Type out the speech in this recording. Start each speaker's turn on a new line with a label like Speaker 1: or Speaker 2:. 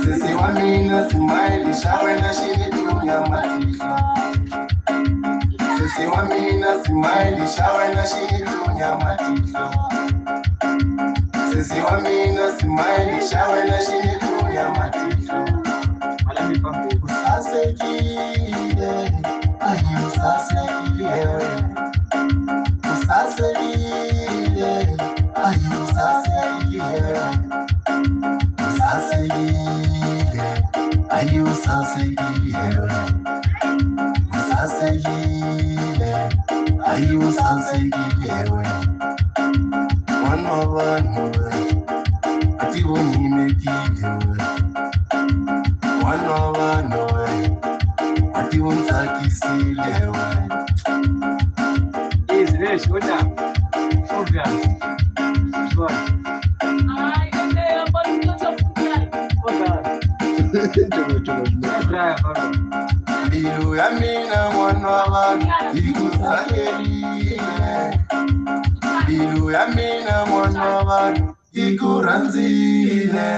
Speaker 1: Sisi wa mina smile shawe na shini tunya matisha. Sisi wa mina smile shawe na shini tunya matisha. Sisi wa mina smile shawe na shini tunya matisha. Usase kile, ayi usase kile. Usase kile, ayi usase kile. Usase kile, ayi usase kile. Usase kile, ayi usase kile. Wana wana, ati wonime kile. Wana wana, ati wonsaki sile. Is good now. Obvious. Good.
Speaker 2: Ay, ende apa itu sebenarnya?
Speaker 1: Bilu ya mina mwana wana ikusakeli. Bilu ya mina mwana wana ikuranzile.